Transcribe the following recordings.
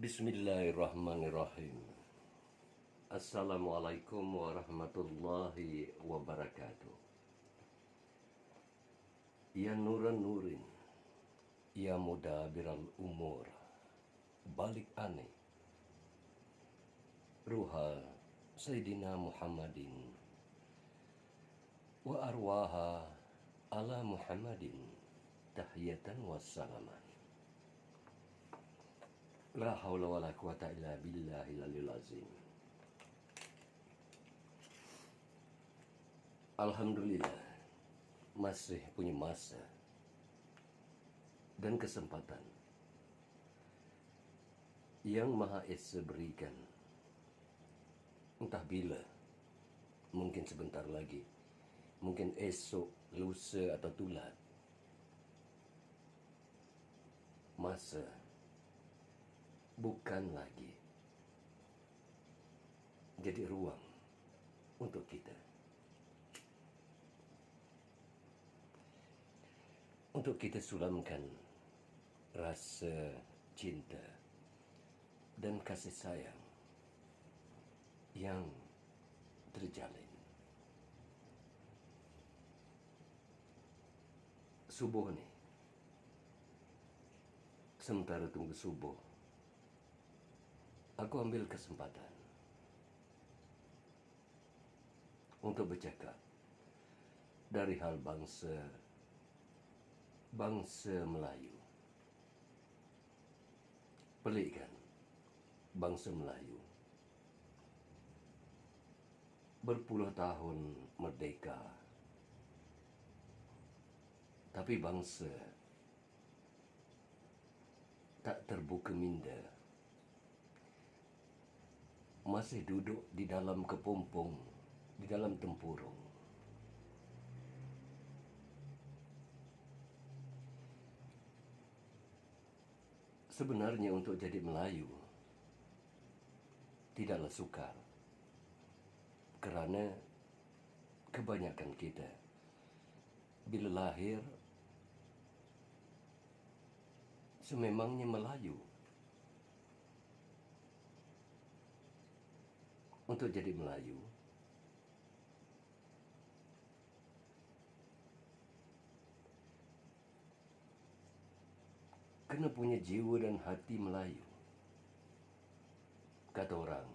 Bismillahirrahmanirrahim. Assalamualaikum warahmatullahi wabarakatuh. Ya nuran nurin, ya mudabiral umur, balik aneh. Ruha Sayyidina Muhammadin wa arwaha ala Muhammadin tahiyatan wassalaman. La haula wa la quwata illa billahil aliyil azim. Alhamdulillah, masih punya masa dan kesempatan yang Maha Esa berikan. Entah bila, mungkin sebentar lagi, mungkin esok, lusa atau tulat. Masa bukan lagi jadi ruang untuk kita. Untuk kita sulamkan rasa cinta dan kasih sayang yang terjalin. Subuh ni, sementara tunggu subuh, aku ambil kesempatan untuk bercakap dari hal bangsa Melayu. Pelik kan, bangsa Melayu berpuluh tahun merdeka, tapi bangsa tak terbuka minda, masih duduk di dalam kepompong, di dalam tempurung. Sebenarnya untuk jadi Melayu tidaklah sukar, kerana kebanyakan kita bila lahir sememangnya Melayu. Untuk jadi Melayu, kena punya jiwa dan hati Melayu. Kata orang,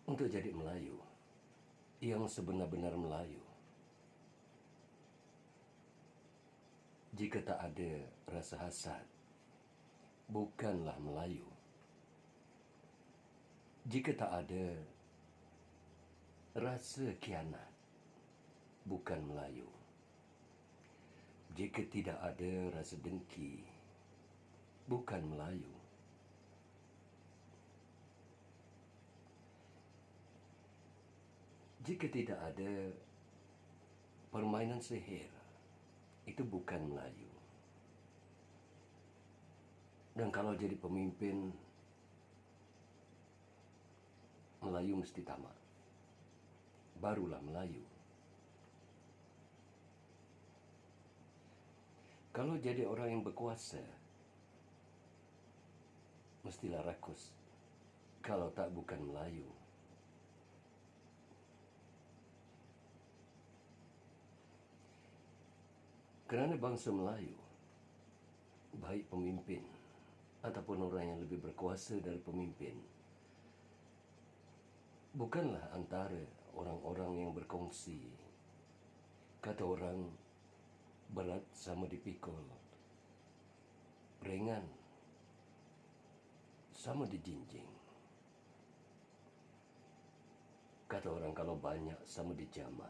untuk jadi Melayu yang sebenar-benar Melayu, jika tak ada rasa hasad, bukanlah Melayu. Jika tak ada rasa khianat, bukan Melayu. Jika tidak ada rasa dengki, bukan Melayu. Jika tidak ada permainan sihir, itu bukan Melayu. Dan kalau jadi pemimpin, Melayu mesti tamat. Barulah Melayu. Kalau jadi orang yang berkuasa, mestilah rakus. Kalau tak, bukan Melayu. Kerana bangsa Melayu, baik pemimpin ataupun orang yang lebih berkuasa dari pemimpin, bukanlah antara orang-orang yang berkongsi. Kata orang, berat sama dipikul, ringan sama dijinjing. Kata orang, kalau banyak sama dijama,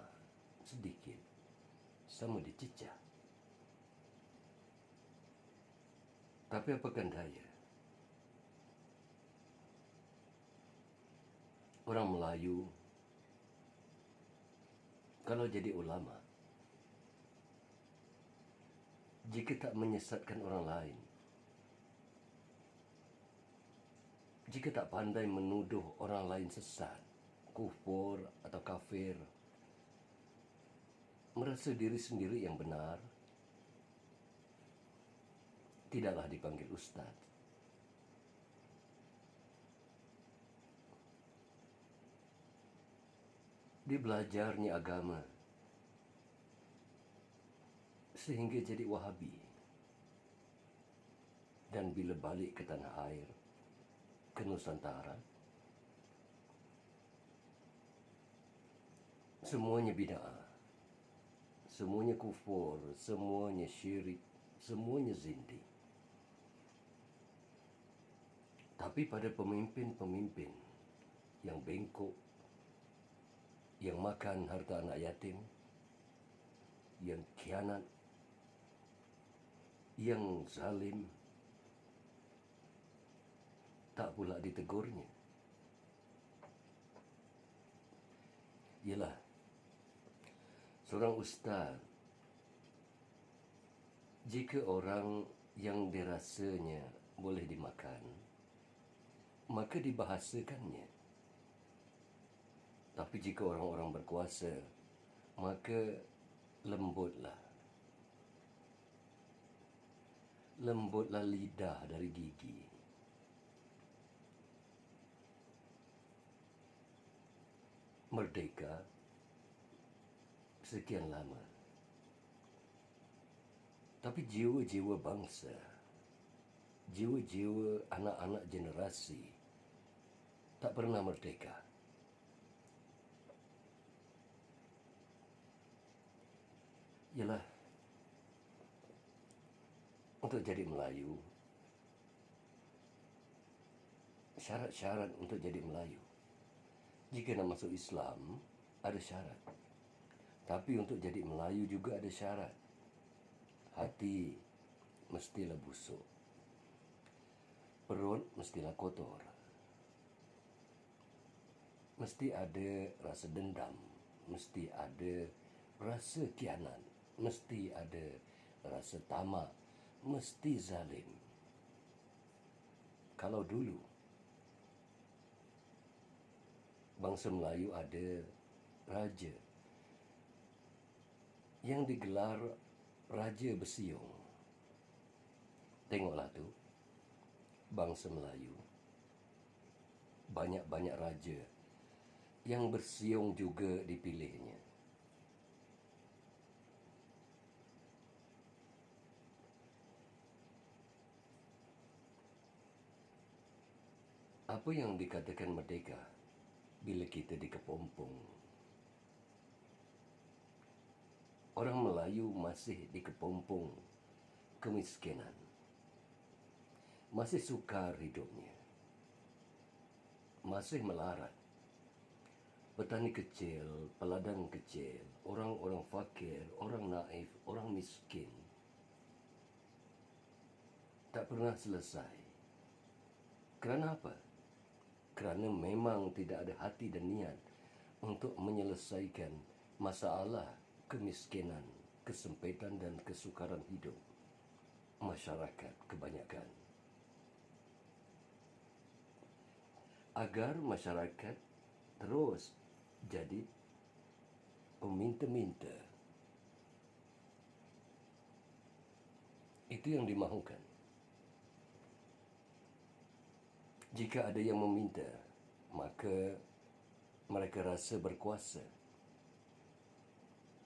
sedikit sama dicicah. Tapi apakan daya, orang Melayu kalau jadi ulama, jika tak menyesatkan orang lain, jika tak pandai menuduh orang lain sesat, kufur atau kafir, merasa diri sendiri yang benar, tidaklah dipanggil ustaz. Dia belajarnya agama sehingga jadi Wahabi. Dan bila balik ke tanah air, ke Nusantara, semuanya bid'ah, semuanya kufur, semuanya syirik, semuanya zindik. Tapi pada pemimpin-pemimpin yang bengkok, yang makan harta anak yatim, yang khianat, yang zalim, tak pula ditegurnya. Ialah seorang ustaz, jika orang yang dirasanya boleh dimakan, maka dibahasakannya. Tapi jika orang-orang berkuasa, maka lembutlah. Lembutlah lidah dari gigi. Merdeka sekian lama, tapi jiwa-jiwa bangsa, jiwa-jiwa anak-anak generasi tak pernah merdeka. Ialah untuk jadi Melayu, syarat-syarat untuk jadi Melayu. Jika nak masuk Islam, ada syarat. Tapi untuk jadi Melayu juga ada syarat. Hati mestilah busuk. Perut mestilah kotor. Mesti ada rasa dendam. Mesti ada rasa khianat. Mesti ada rasa tamak. Mesti zalim. Kalau dulu bangsa Melayu ada raja yang digelar Raja Bersiung. Tengoklah tu, bangsa Melayu banyak-banyak raja yang bersiung juga dipilihnya. Apa yang dikatakan merdeka bila kita dikepompong? Orang Melayu masih dikepompong kemiskinan. Masih sukar hidupnya. Masih melarat. Petani kecil, peladang kecil, orang-orang fakir, orang naif, orang miskin. Tak pernah selesai. Kerana apa? Kerana memang tidak ada hati dan niat untuk menyelesaikan masalah kemiskinan, kesempitan dan kesukaran hidup masyarakat kebanyakan. Agar masyarakat terus jadi peminta-minta. Itu yang dimahukan. Jika ada yang meminta, maka mereka rasa berkuasa.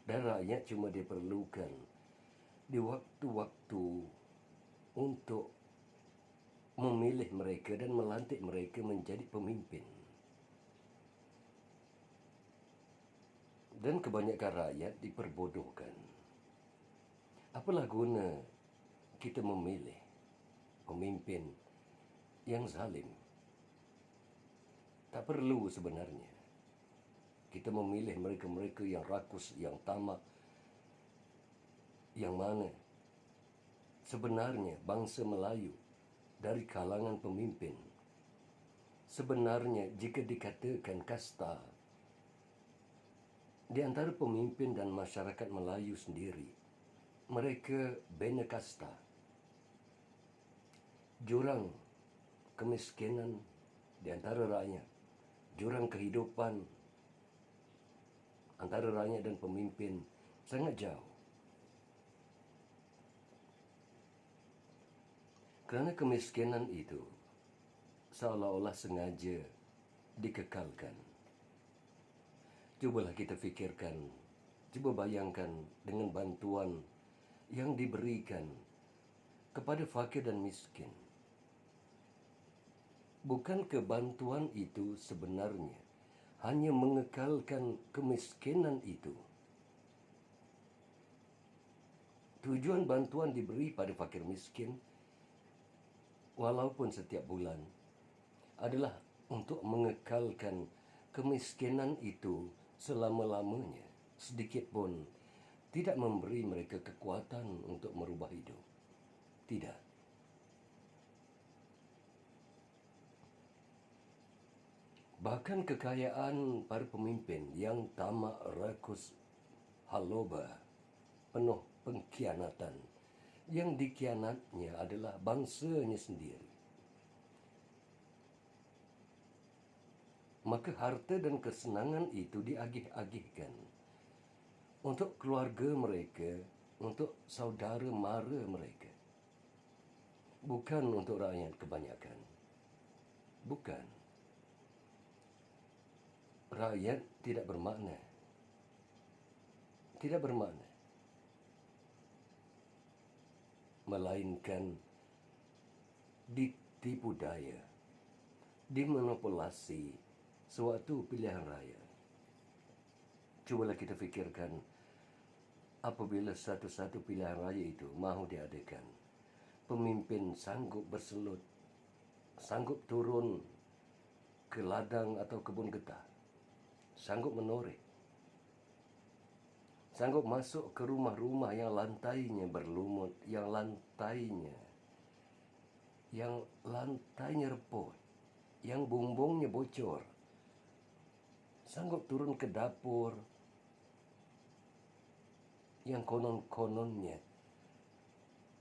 Dan rakyat cuma diperlukan di waktu-waktu untuk memilih mereka dan melantik mereka menjadi pemimpin. Dan kebanyakan rakyat diperbodohkan. Apalah guna kita memilih pemimpin yang zalim? Tak perlu sebenarnya. Kita memilih mereka-mereka yang rakus, yang tamak, yang mana sebenarnya bangsa Melayu dari kalangan pemimpin, sebenarnya jika dikatakan kasta, di antara pemimpin dan masyarakat Melayu sendiri, mereka bina kasta. Jurang kemiskinan di antara rakyat, jurang kehidupan antara rakyat dan pemimpin sangat jauh. Kerana kemiskinan itu seolah-olah sengaja dikekalkan. Cubalah kita fikirkan, cuba bayangkan dengan bantuan yang diberikan kepada fakir dan miskin. Bukankah bantuan itu sebenarnya hanya mengekalkan kemiskinan itu? Tujuan bantuan diberi pada fakir miskin walaupun setiap bulan adalah untuk mengekalkan kemiskinan itu selama-lamanya, sedikit pun tidak memberi mereka kekuatan untuk merubah hidup. Tidak. Bahkan kekayaan para pemimpin yang tamak rakus haloba, penuh pengkhianatan, yang dikhianatnya adalah bangsanya sendiri. Maka harta dan kesenangan itu diagih-agihkan untuk keluarga mereka, untuk saudara mara mereka. Bukan untuk rakyat kebanyakan. Bukan. Rakyat tidak bermakna. Tidak bermakna. Melainkan ditipu daya, dimanipulasi suatu pilihan raya. Cubalah kita fikirkan, apabila satu-satu pilihan raya itu mahu diadakan, pemimpin sanggup berselut, sanggup turun ke ladang atau kebun getah, sanggup menoreh, sanggup masuk ke rumah-rumah yang lantainya berlumut, yang lantainya reput, yang bumbungnya bocor, sanggup turun ke dapur yang konon-kononnya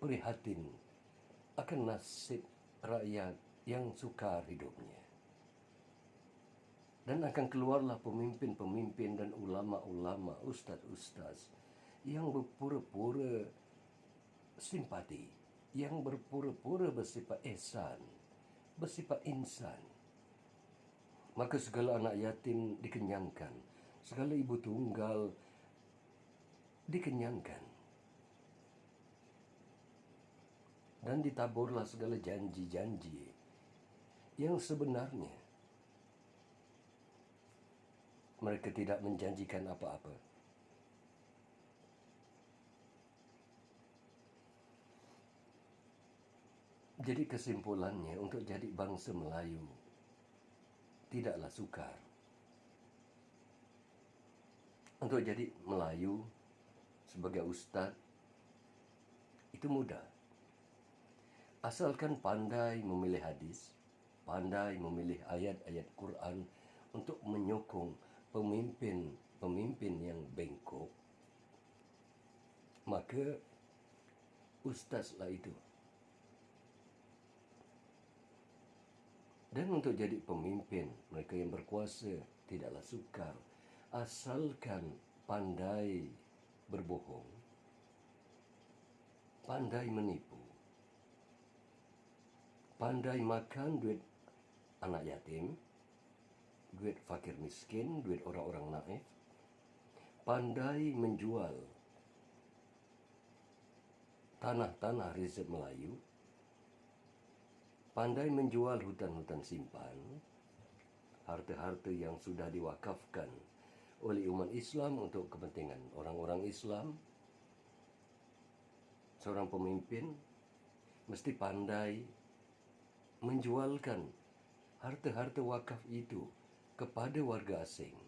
prihatin akan nasib rakyat yang sukar hidupnya. Dan akan keluarlah pemimpin-pemimpin dan ulama-ulama, ustaz-ustaz yang berpura-pura simpati, yang berpura-pura bersifat ihsan, bersifat insan. Maka segala anak yatim dikenyangkan, segala ibu tunggal dikenyangkan. Dan ditaburlah segala janji-janji yang sebenarnya mereka tidak menjanjikan apa-apa. Jadi kesimpulannya, untuk jadi bangsa Melayu tidaklah sukar. Untuk jadi Melayu sebagai ustaz itu mudah. Asalkan pandai memilih hadis, pandai memilih ayat-ayat Quran untuk menyokong pemimpin yang bengkok, maka ustazlah itu. Dan untuk jadi pemimpin, mereka yang berkuasa tidaklah sukar, asalkan pandai berbohong, pandai menipu, pandai makan duit anak yatim, duit fakir miskin, duit orang-orang naif, pandai menjual tanah-tanah reserve Melayu, pandai menjual hutan-hutan simpan, harta-harta yang sudah diwakafkan oleh umat Islam untuk kepentingan orang-orang Islam. Seorang pemimpin mesti pandai menjualkan harta-harta wakaf itu kepada warga asing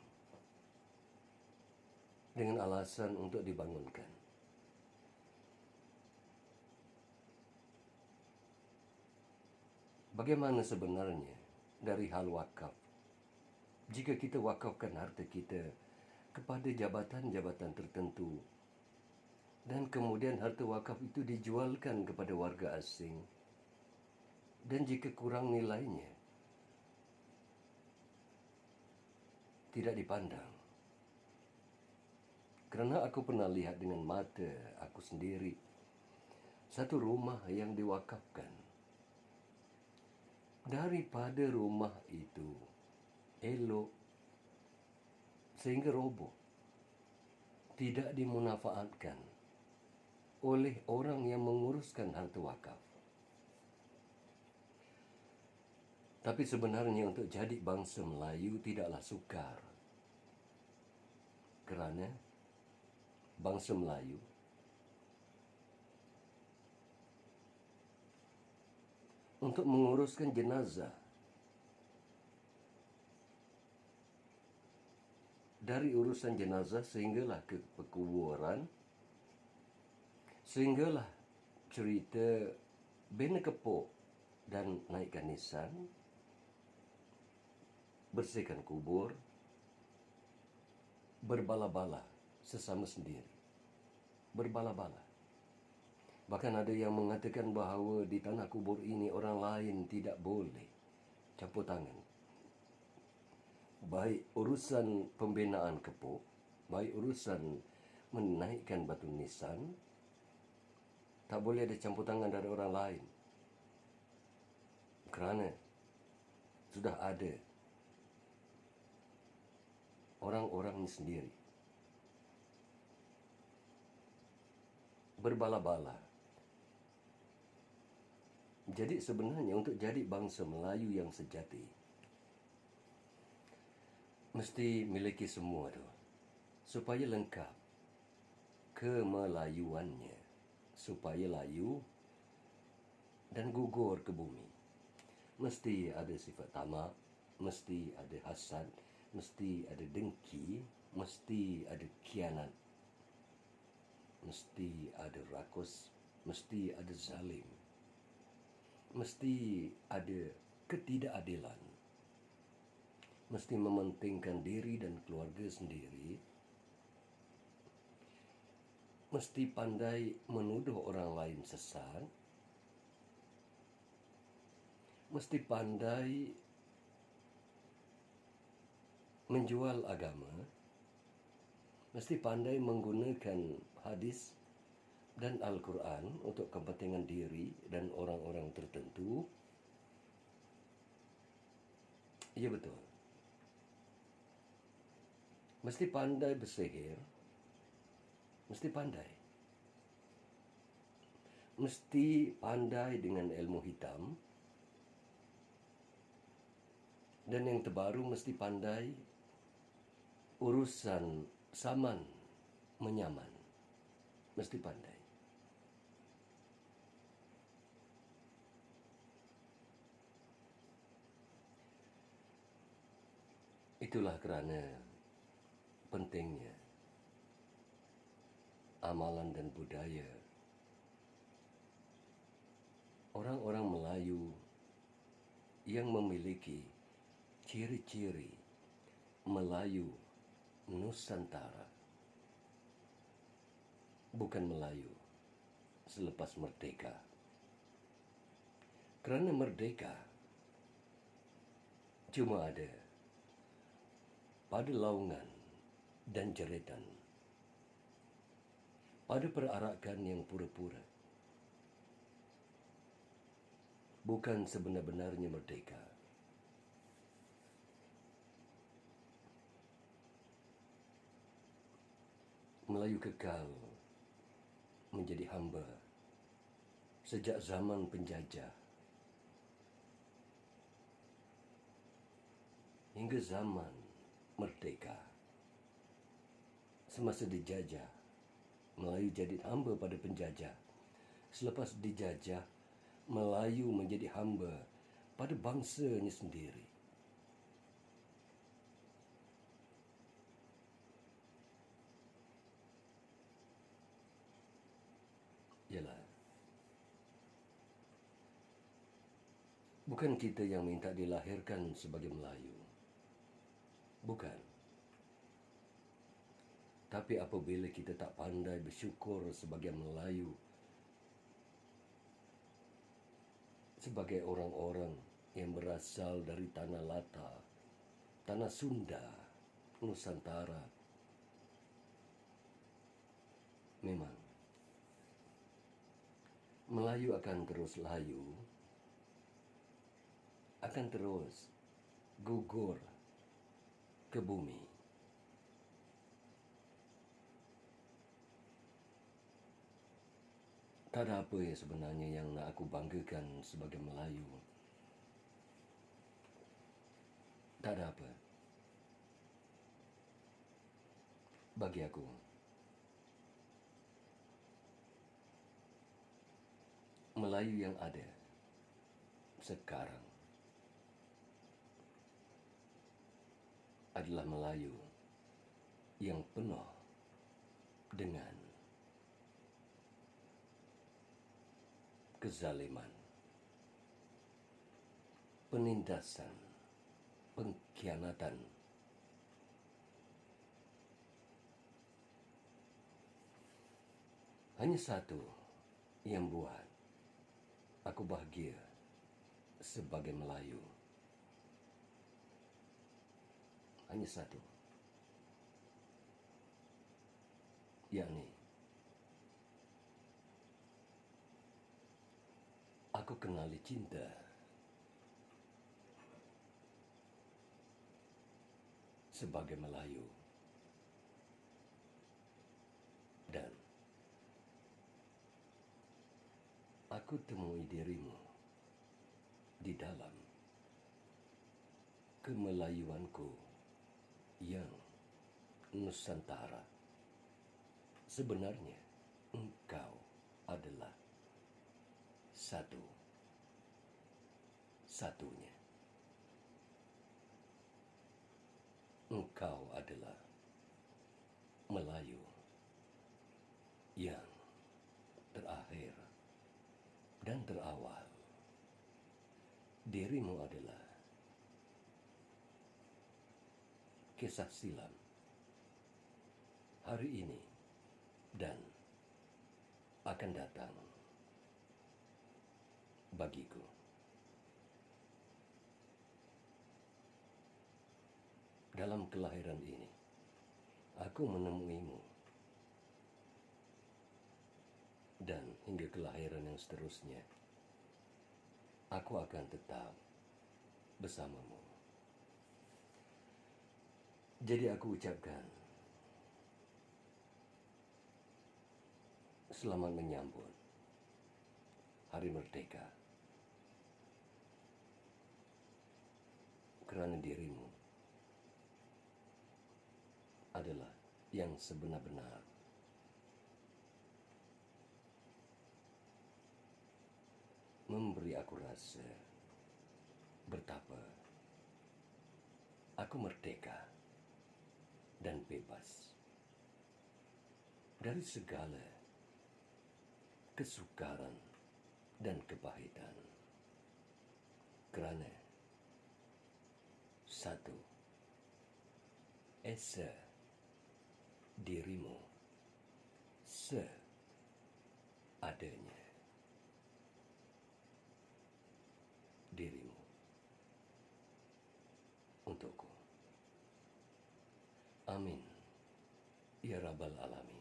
dengan alasan untuk dibangunkan. Bagaimana sebenarnya dari hal wakaf? Jika kita wakafkan harta kita kepada jabatan-jabatan tertentu dan kemudian harta wakaf itu dijualkan kepada warga asing, dan jika kurang nilainya tidak dipandang. Kerana aku pernah lihat dengan mata aku sendiri satu rumah yang diwakafkan daripada rumah itu elok sehingga roboh, tidak dimanfaatkan oleh orang yang menguruskan harta wakaf. Tapi sebenarnya untuk jadi bangsa Melayu tidaklah sukar, kerana bangsa Melayu untuk menguruskan jenazah, dari urusan jenazah sehinggalah ke perkuburan, sehinggalah cerita bina kepok dan naikkan nisan, bersihkan kubur, berbala-bala sesama sendiri. Berbala-bala. Bahkan ada yang mengatakan bahawa di tanah kubur ini orang lain tidak boleh campur tangan. Baik urusan pembinaan kepok, baik urusan menaikkan batu nisan, tak boleh ada campur tangan dari orang lain. Kerana sudah ada orang-orangnya sendiri. Berbala-bala. Jadi sebenarnya untuk jadi bangsa Melayu yang sejati, mesti miliki semua tu, supaya lengkap kemelayuannya, supaya layu dan gugur ke bumi. Mesti ada sifat tamak, mesti ada hasad, mesti ada dengki, mesti ada khianat, mesti ada rakus, mesti ada zalim, mesti ada ketidakadilan, mesti mementingkan diri dan keluarga sendiri, mesti pandai menuduh orang lain sesat, mesti pandai menjual agama, mesti pandai menggunakan hadis dan Al-Quran untuk kepentingan diri dan orang-orang tertentu. Ya betul. Mesti pandai bersihir, mesti pandai. Mesti pandai dengan ilmu hitam. Dan yang terbaru mesti pandai urusan saman menyaman. Mesti pandai. Itulah kerana pentingnya amalan dan budaya orang-orang Melayu yang memiliki ciri-ciri Melayu Nusantara, bukan Melayu selepas merdeka. Kerana merdeka cuma ada pada laungan dan jeritan, pada perarakan yang pura-pura, bukan sebenar-benarnya merdeka. Melayu kekal menjadi hamba sejak zaman penjajah hingga zaman merdeka. Semasa dijajah, Melayu jadi hamba pada penjajah. Selepas dijajah, Melayu menjadi hamba pada bangsanya sendiri. Yalah, bukan kita yang minta dilahirkan sebagai Melayu. Bukan. Tapi apabila kita tak pandai bersyukur sebagai Melayu, sebagai orang-orang yang berasal dari tanah Lata, tanah Sunda, Nusantara, memang Melayu akan terus layu akan terus gugur ke bumi. Tak ada apa yang sebenarnya yang nak aku banggakan sebagai Melayu. Tak ada apa. Bagi aku, Melayu yang ada sekarang adalah Melayu yang penuh dengan kezaliman, penindasan, pengkhianatan. Hanya satu yang buat aku bahagia sebagai Melayu. Hanya satu. Yakni aku kenali cinta sebagai Melayu. Dan aku temui dirimu di dalam kemelayuanku yang Nusantara. Sebenarnya engkau adalah satu-satunya. Engkau adalah Melayu yang terakhir dan terawal. Dirimu adalah kisah silam hari ini dan akan datang bagiku. Dalam kelahiran ini, aku menemuimu. Dan hingga kelahiran yang seterusnya, aku akan tetap bersamamu. Jadi aku ucapkan selamat menyambut Hari Merdeka. Kerana dirimu adalah yang sebenar-benar memberi aku rasa betapa aku merdeka dan bebas dari segala kesukaran dan kepahitan. Kerana satu, esa dirimu seadanya. Dirimu untukku. Amin. Ya Rabbal Alamin.